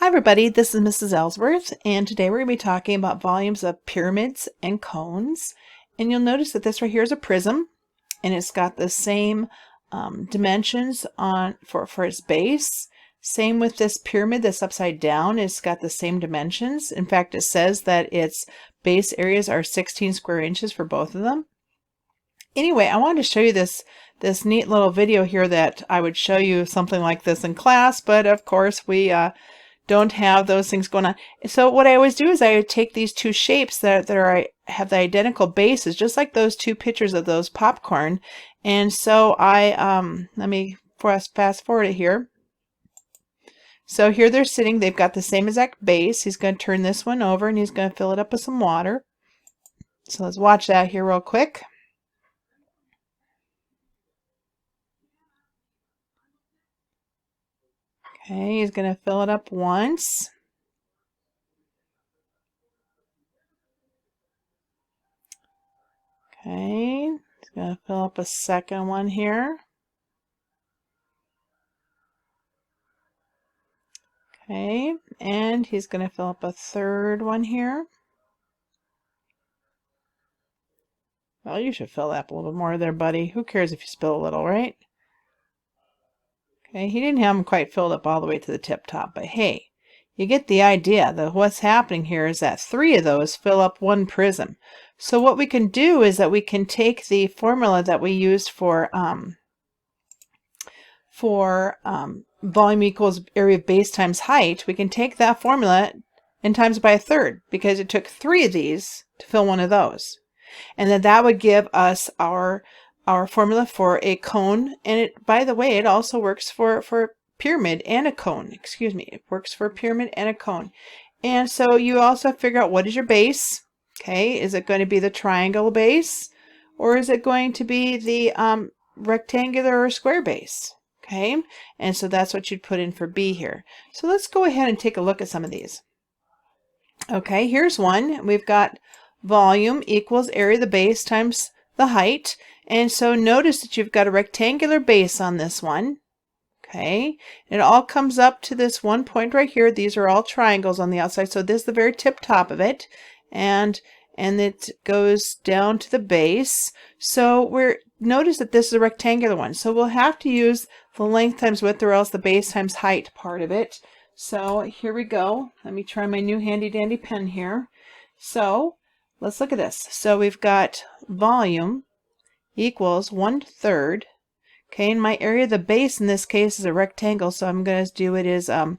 Hi everybody, this is Mrs. Ellsworth, and today we're going to be talking about volumes of pyramids and cones. And you'll notice that this right here is a prism, and it's got the same dimensions on for its base. Same with this pyramid that's upside down, it's got the same dimensions. In fact, it says that its base areas are 16 square inches for both of them. Anyway, I wanted to show you this neat little video here that I would show you something like this in class, but of course we don't have those things going on. So what I always do is I take these two shapes that have the identical bases, just like those two pictures of those popcorn. And so I let me fast forward it here. So here they're sitting, they've got the same exact base. He's going to turn this one over and he's going to fill it up with some water. So let's watch that here real quick. Okay, he's going to fill it up once. Okay, he's going to fill up a second one here. Okay, and he's going to fill up a third one here. Well, you should fill up a little bit more there, buddy. Who cares if you spill a little, right? Okay, he didn't have them quite filled up all the way to the tip top, but hey, you get the idea that what's happening here is that 3 of those fill up one prism. So what we can do is that we can take the formula that we used for volume equals area of base times height. We can take that formula and times it by a third, because it took 3 of these to fill one of those. And then that would give us our formula for a cone. And it, by the way, it also works for pyramid and a cone. Excuse me, it works for a pyramid and a cone. And so you also figure out what is your base. Okay, is it going to be the triangle base, or is it going to be the rectangular or square base? Okay, and so that's what you'd put in for B here. So let's go ahead and take a look at some of these. Okay, here's one. We've got volume equals area of the base times the height. And so notice that you've got a rectangular base on this one. Okay, it all comes up to this one point right here. These are all triangles on the outside. So this is the very tip top of it. And it goes down to the base. So notice that this is a rectangular one. So we'll have to use the length times width, or else the base times height part of it. So here we go. Let me try my new handy dandy pen here. So let's look at this. So we've got volume equals 1/3. Okay, and my area of the base in this case is a rectangle, so I'm going to do it as a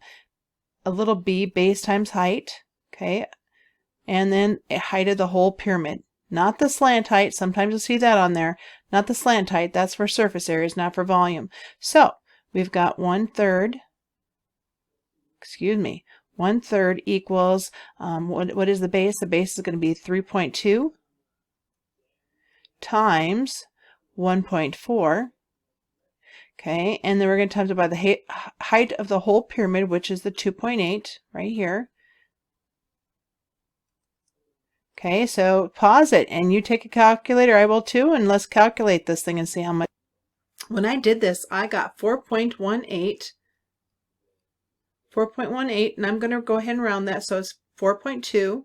little b, base times height. Okay, and then height of the whole pyramid, not the slant height. Sometimes you'll see that on there. Not the slant height. That's for surface areas, not for volume. So we've got 1/3. Excuse me. 1/3 equals what is the base? The base is going to be 3.2 times 1.4. Okay, and then we're going to times it by the height of the whole pyramid, which is the 2.8 right here. Okay, so pause it and you take a calculator. I will too, and let's calculate this thing and see how much. When I did this, I got 4.18. 4.18, and I'm going to go ahead and round that, so it's 4.2.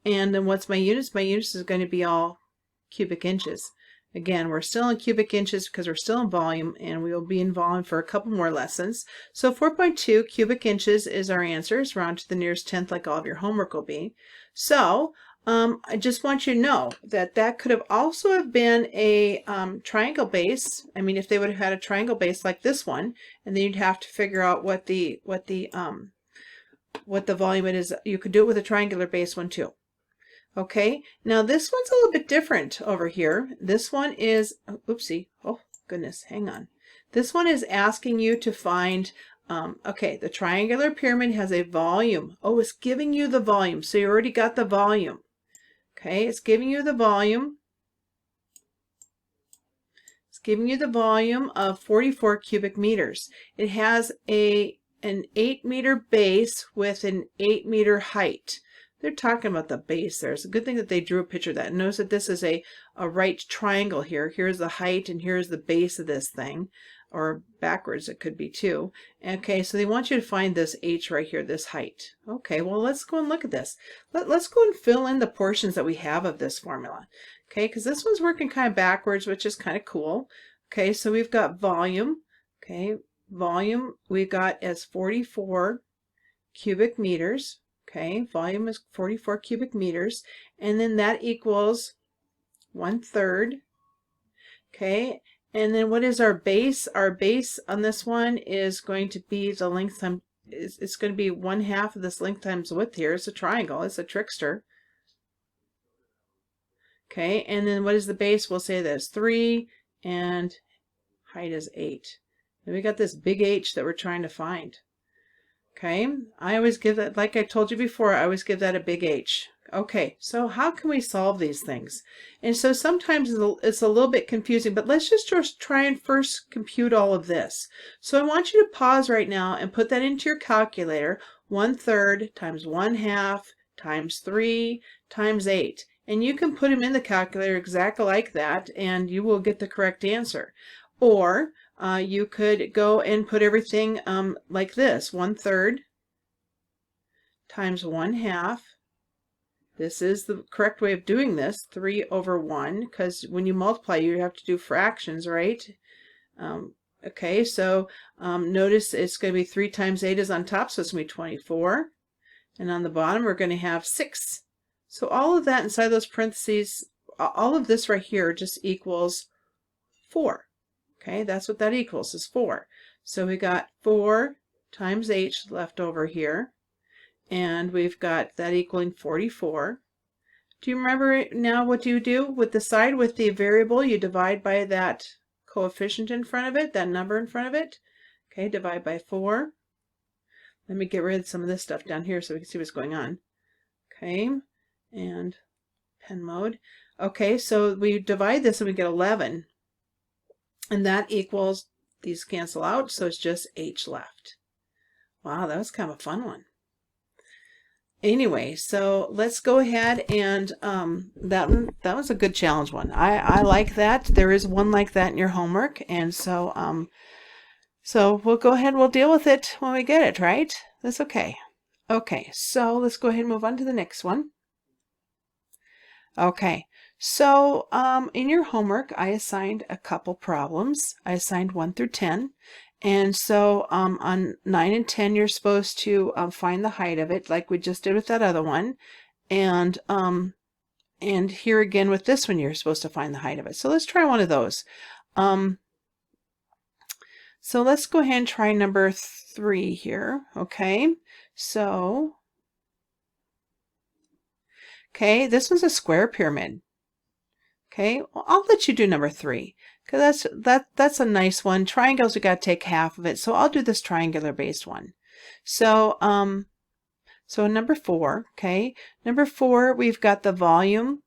And then what's my units? My units is going to be all cubic inches. Again, we're still in cubic inches because we're still in volume, and we will be in volume for a couple more lessons. So 4.2 cubic inches is our answer. It's round to the nearest tenth, like all of your homework will be. So I just want you to know that that could have also have been a triangle base. I mean, if they would have had a triangle base like this one, and then you'd have to figure out what the volume it is. You could do it with a triangular base one too. Okay, now this one's a little bit different over here. This one is, oopsie, oh goodness, hang on. This one is asking you to find, okay, the triangular pyramid has a volume. Oh, it's giving you the volume, so you already got the volume. Okay, it's giving you the volume. It's giving you the volume of 44 cubic meters. It has an 8-meter base with an 8-meter height. They're talking about the base there. It's a good thing that they drew a picture of that. Notice that this is a right triangle here. Here's the height and here's the base of this thing. or backwards it could be too. Okay, so they want you to find this h right here, this height. Okay, well, let's go and look at this. Let's go and fill in the portions that we have of this formula. Okay, because this one's working kind of backwards, which is kind of cool. Okay, so we've got volume. Okay, volume we got as 44 cubic meters. Okay, volume is 44 cubic meters, and then that equals 1/3. Okay, and then what is our base? Our base on this one is going to be the length times, it's going to be 1/2 of this length times width here. It's a triangle, it's a trickster. Okay, and then what is the base? We'll say that's 3 and height is 8. And we got this big H that we're trying to find. Okay, I always give that, like I told you before, I always give that a big H. Okay, so how can we solve these things? And so sometimes it's a little bit confusing, but let's just try and first compute all of this. So I want you to pause right now and put that into your calculator. 1/3 times 1/2 times 3 times 8. And you can put them in the calculator exactly like that, and you will get the correct answer. Or you could go and put everything like this. 1/3 times 1/2. This is the correct way of doing this, 3/1, because when you multiply, you have to do fractions, right? Okay, so notice it's going to be 3 times 8 is on top, so it's going to be 24. And on the bottom, we're going to have 6. So all of that inside those parentheses, all of this right here just equals 4. Okay, that's what that equals, is 4. So we got 4 times h left over here. And we've got that equaling 44. Do you remember now what you do with the side with the variable? You divide by that coefficient in front of it, that number in front of it. Okay, divide by 4. Let me get rid of some of this stuff down here so we can see what's going on. Okay, and pen mode. Okay, so we divide this and we get 11. And that equals, these cancel out, so it's just h left. Wow, that was kind of a fun one. Anyway, so let's go ahead and that was a good challenge one. I like that. There is one like that in your homework, and so so we'll go ahead and we'll deal with it when we get it, right? That's okay. Okay, so let's go ahead and move on to the next one. Okay, so in your homework, I assigned a couple problems. I assigned 1 through 10. And so on 9 and 10, you're supposed to find the height of it, like we just did with that other one. And here again with this one, you're supposed to find the height of it. So let's try one of those. So let's go ahead and try number 3 here. Okay, so okay, this one's a square pyramid. Okay, well, I'll let you do number 3. Because that's a nice one. Triangles, we got to take half of it. So I'll do this triangular based one. So so number 4, okay. Number 4, we've got the volume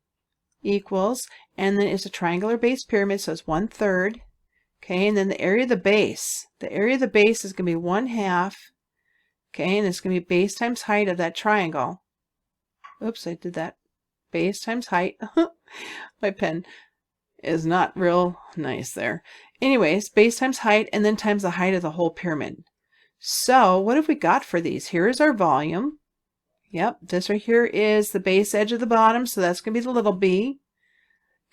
equals, and then it's a triangular based pyramid, so it's 1/3. Okay, and then the area of the base. The area of the base is going to be 1/2. Okay, and it's going to be base times height of that triangle. Oops, I did that. Base times height. My pen is not real nice there. Anyways, base times height, and then times the height of the whole pyramid. So what have we got for these? Here is our volume. Yep, this right here is the base edge of the bottom, so that's going to be the little b.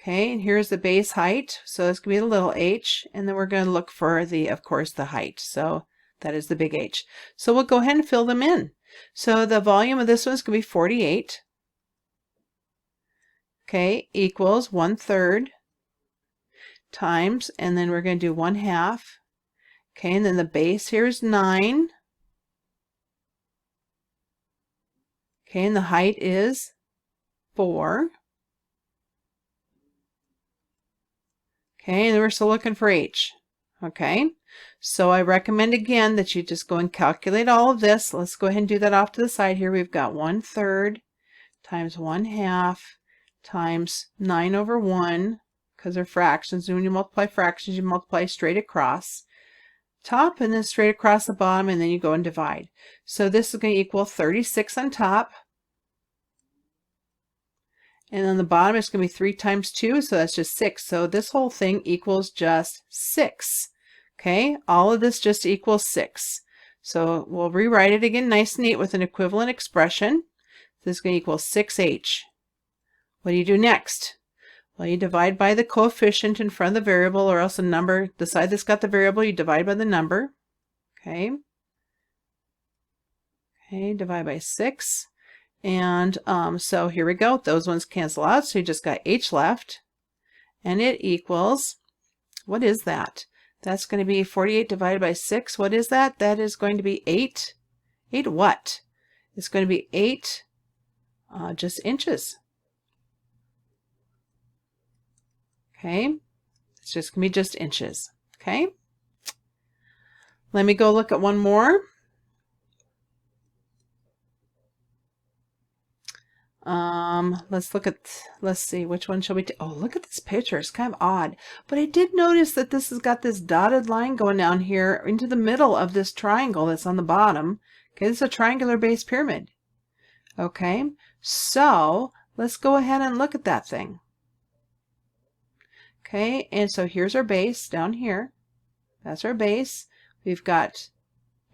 Okay, and here's the base height, so that's going to be the little h, and then we're going to look for the, of course, the height. So that is the big H. So we'll go ahead and fill them in. So the volume of this one is going to be 48. Okay, equals 1/3 times, and then we're going to do 1/2. Okay, and then the base here is 9. Okay, and the height is 4. Okay, and we're still looking for h. Okay, so I recommend again that you just go and calculate all of this. Let's go ahead and do that off to the side here. We've got 1/3 times 1/2 times 9/1, because they're fractions, and when you multiply fractions, you multiply straight across top and then straight across the bottom, and then you go and divide. So this is going to equal 36 on top, and on the bottom it's going to be 3 times 2, so that's just 6. So this whole thing equals just 6. Okay, all of this just equals 6. So we'll rewrite it again nice and neat with an equivalent expression. This is going to equal 6h. What do you do next? Well, you divide by the coefficient in front of the variable, or else a number, the side that's got the variable, you divide by the number. Okay. Okay, divide by 6. And so here we go. Those ones cancel out, so you just got h left. And it equals, what is that? That's going to be 48 divided by 6. What is that? That is going to be 8. 8 what? It's going to be 8 just inches. Okay, it's just going to be just inches. Okay, let me go look at one more. Let's see, which one shall we take? Oh, look at this picture. It's kind of odd. But I did notice that this has got this dotted line going down here into the middle of this triangle that's on the bottom. Okay, this is a triangular base pyramid. Okay, so let's go ahead and look at that thing. Okay, and so here's our base down here. That's our base. We've got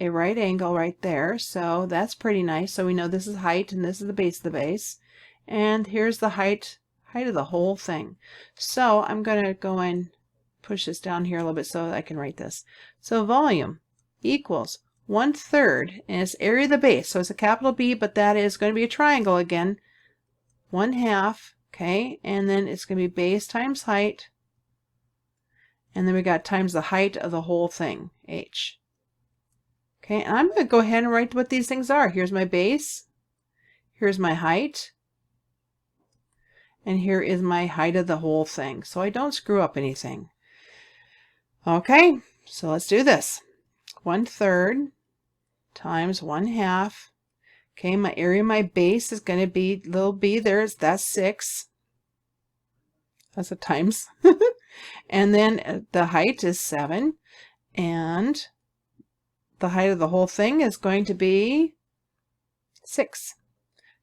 a right angle right there, so that's pretty nice. So we know this is height and this is the base of the base. And here's the height of the whole thing. So I'm going to go and push this down here a little bit so that I can write this. So volume equals 1/3, and it's area of the base. So it's a capital B, but that is going to be a triangle again. 1/2, okay, and then it's going to be base times height. And then we got times the height of the whole thing, h. Okay, and I'm going to go ahead and write what these things are. Here's my base. Here's my height. And here is my height of the whole thing. So I don't screw up anything. Okay, so let's do this. 1/3 times 1/2. Okay, my area of my base is going to be little b there. That's 6. That's a times. And then the height is 7. And the height of the whole thing is going to be 6.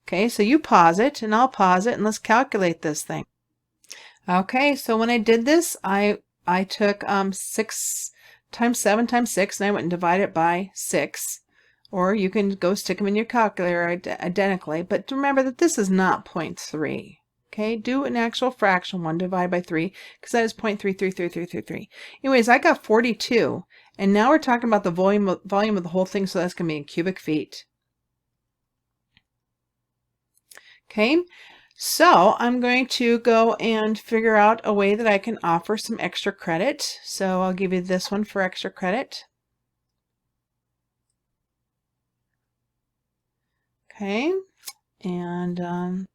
Okay, so you pause it and I'll pause it and let's calculate this thing. Okay, so when I did this, I took 6 times 7 times 6 and I went and divided it by 6. Or you can go stick them in your calculator identically, but remember that this is not 0.3. Okay, do an actual fraction 1 divided by 3, because that is 0.3333333. Anyways, I got 42, and now we're talking about the volume of the whole thing, so that's going to be in cubic feet. Okay, so I'm going to go and figure out a way that I can offer some extra credit. So I'll give you this one for extra credit. Okay, and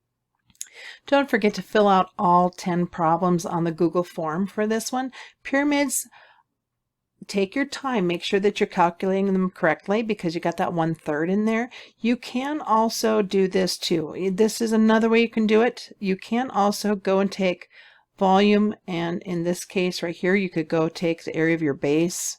don't forget to fill out all 10 problems on the Google form for this one. Pyramids, take your time. Make sure that you're calculating them correctly because you got that 1/3 in there. You can also do this too. This is another way you can do it. You can also go and take volume, and in this case right here, you could go take the area of your base,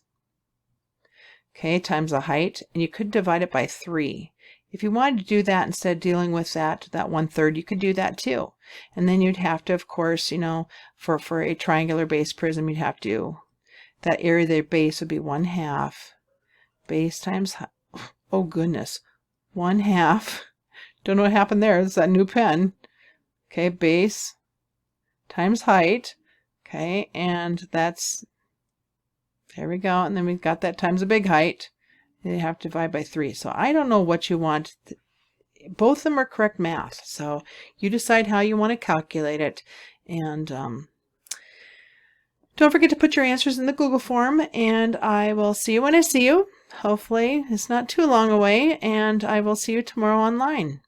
okay, times the height, and you could divide it by 3. If you wanted to do that instead of dealing with that 1/3, you could do that too. And then you'd have to, of course, you know, for a triangular base prism, you'd have to, that area of the base would be 1/2 base times, oh goodness, 1/2. Don't know what happened there. It's that new pen. Okay, base times height. Okay, and that's, there we go. And then we've got that times the big height. And you have to divide by 3. So I don't know what you want. Both of them are correct math. So you decide how you want to calculate it. And don't forget to put your answers in the Google form. And I will see you when I see you. Hopefully it's not too long away. And I will see you tomorrow online.